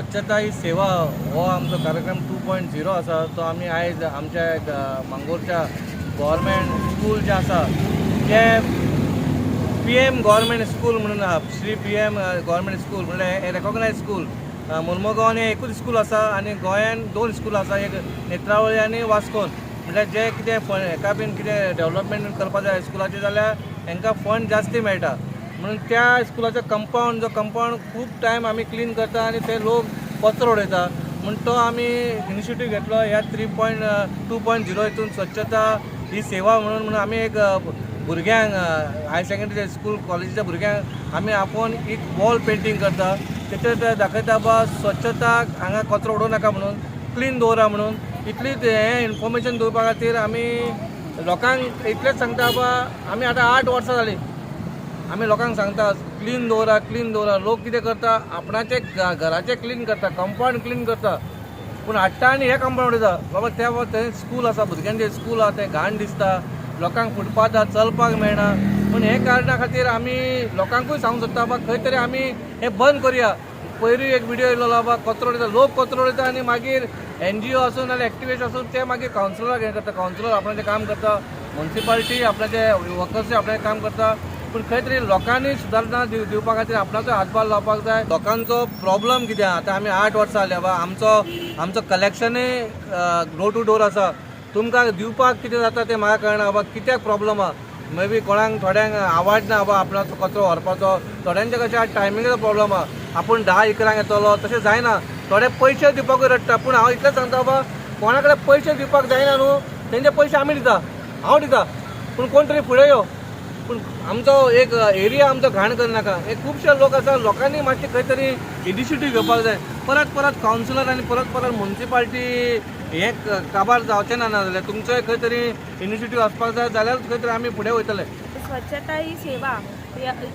स्वच्छता ही सेवा हो आमचो कार्यक्रम 2.0 आसा तो आमी आयज आमच्या मांगोरच्या गव्हर्मेंट स्कूल जे आसा ते PM गव्हर्मेंट स्कूल म्हणून आहा, श्री PM गव्हर्मेंट स्कूल म्हणल्यार हे रेकॉग्नायज स्कूल. मुर्मुगांवान हे एकूच स्कूल आसा आनी गोंयान 2 स्कूल आसा, एक नेत्रावळी आनी वास्कोन. म्हणल्यार जे कितें हेका बीन कितें डेव्हलपमेंट करपा जाय स्कुलाचें जाल्यार हांकां फंड जास्ती मेळटा. म्हणून त्या स्कुलाचो कंपाऊंड खूब टायम आमी क्लीन करता आनी ते लोक कचरो उडयता. म्हणून तो आमी इनिशिएटीव घेतलो ह्या 2.0 हितून स्वच्छता ही सेवा म्हणून आमी एक भुरग्यांक हायर सेकंडरी स्कूल कॉलेजीच्या भुरग्यांक आमी आपोवन एक वॉल पेंटींग करता. तेचेर दाखयता बा स्वच्छता हांगा कचरो उडोवं नाका म्हणून, क्लीन दवरा म्हणून. इतलीच हें इन्फॉर्मेशन दिवपा खातीर आमी लोकांक इतलेंच सांगता बा आमी आतां 8 वर्सां जालीं आमी लोकांक सांगता क्लीन दवरा क्लीन दवरा. लोक कितें करता आपणाचे घराचें क्लीन करता, कंपाऊंड क्लीन करता, पूण हाडटा आनी हे कंपाऊंड उडयता. बाबा थंय स्कूल आसा, भुरग्यांचें स्कूल आसा, तें घाण दिसता, लोकांक फुटपाथार चलपाक मेळना. पूण हे कारणां खातीर आमी लोकांकूय सांगूंक सोदता बा खंय तरी आमी हें बंद करया. पयलीं एक व्हिडिओ येयलो बा कचरो उडयता, लोक कचरो उडयता आनी मागीर NGO आसूं नाल्यार एक्टिविस्ट आसूं ते मागीर कावन्सिलराक हें करता. कावन्सिलर आपणाचें काम करता, म्युनिसिपालिटी आपणाचे वर्कर्स आपणाचें काम करता. पूण खंय तरी लोकांनी सुदारणा दिवपा खातीर आपणाचो हातभार लावपाक जाय. लोकांचो प्रॉब्लम कितें आतां आमी 8 वर्सां जाल्या बा आमचो कलेक्शनूय डोर टू डोर आसा. तुमकां दिवपाक कितें जाता तें म्हाका कळना बा कित्याक प्रॉब्लम आहा. मे बी थोड्यांक आवडना बा आपणाचो कचरो व्हरपाचो, थोड्यांचे कशें आतां टायमिंगाचो प्रॉब्लम आहा. आपूण 10 एकरांक येतलो तशें जायना, थोडे पयशे दिवपाकूय रडटा. पूण हांव इतलेंच सांगता बा कोणा कडेन पयशे दिवपाक जायना न्हू, तेंचे पयशे आमी दिता, हांव दिता, पूण कोण तरी फुडें यो. पूण आमचो एक एरिया आमचो घाण करनाका. हे खुबशे लोक आसा, लोकांनी मातशें खंय तरी इनिशिएटीव घेवपाक जाय. परत कावन्सिलर आनी परत म्युनिसिपालिटी हे काबार जावचें ना जाल्यार तुमचोय खंय तरी इनिशिएटीव आसपाक जाय, जाल्यारूच खंय तरी आमी फुडें वयतले. स्वच्छता ही सेवा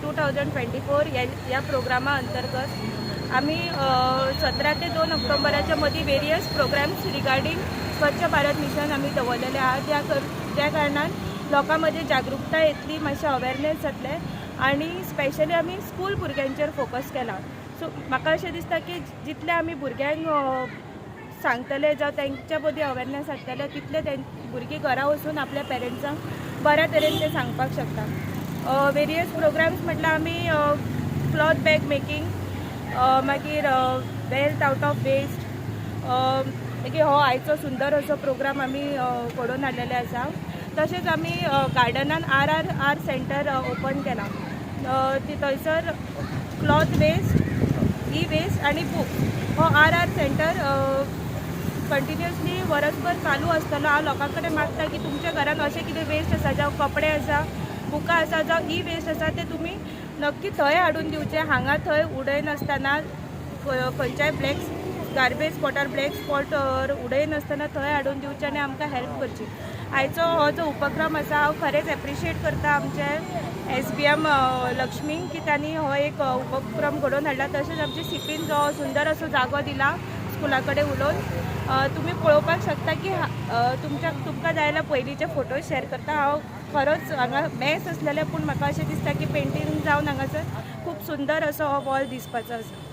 2024 या प्रोग्रामा अंतर्गत आम्ही 17 ते 2 ऑक्टोबराच्या मध्ये वेरियस प्रोग्राम्स रिगार्डिंग स्वच्छ भारत मिशन आम्ही दवरलेले आहात. त्या कारणान लोकांमध्ये जागरूकता येतली, मातशें अवेरनेस जातले आणि स्पेशली आमी स्कूल भुरग्यांचेर फोकस केला. सो म्हाका अशें दिसता की जितले आमी भुरग्यांक सांगतले जावं तेंच्या मदीं अवेरनेस हाडटले तितले भुरगीं घरा वचून आपल्या पेरंट्सांक बऱ्या तरेन ते सांगपाक शकता. वेरियस प्रोग्राम्स म्हटल्यार आमी क्लॉथ बॅग मेकींग, मागीर वेल्थ आउट ऑफ वेस्ट, मागीर हो आयचो सुंदर असो प्रोग्राम आमी घडोवन हाडलेले आसा. तशेंच आमी गार्डनान RRR सेंटर ओपन केला. थंयसर क्लॉथ वेस्ट, वेस्ट आनी बुक हो RR सेंटर कंटिन्युअसली वरसभर चालू आसतलो. हांव लोकां कडेन मागता की तुमच्या घरान अशें कितें वेस्ट आसा, जावं कपडे आसा, बुकां आसा, जावं वेस्ट आसा ते तुमी नक्की थंय हाडून दिवचे. हांगा थंय उडयनासतना खंयच्याय गार्बेज स्पॉटार ब्लॅक स्पॉट उडयनासतना थंय हाडून दिवचे आनी आमकां हेल्प करची. आयचो हो जो उपक्रम आसा हांव खरेंच एप्रिशिएट करता आमचे SBM लक्ष्मींक की तांणी हो एक उपक्रम घडोवन हाडला. तशेंच आमचे CPन जो सुंदर असो जागो दिला स्कुला कडेन उलोवन. तुमी पळोवपाक शकता की तुमकां जाय जाल्यार पयलींचे फोटो शेअर करता. हांव खरोच हांगा मॅस आसलेले पूण म्हाका अशें दिसता की पेंटींग जावन हांगासर खूब सुंदर असो हो वॉल दिसपाचो आसा.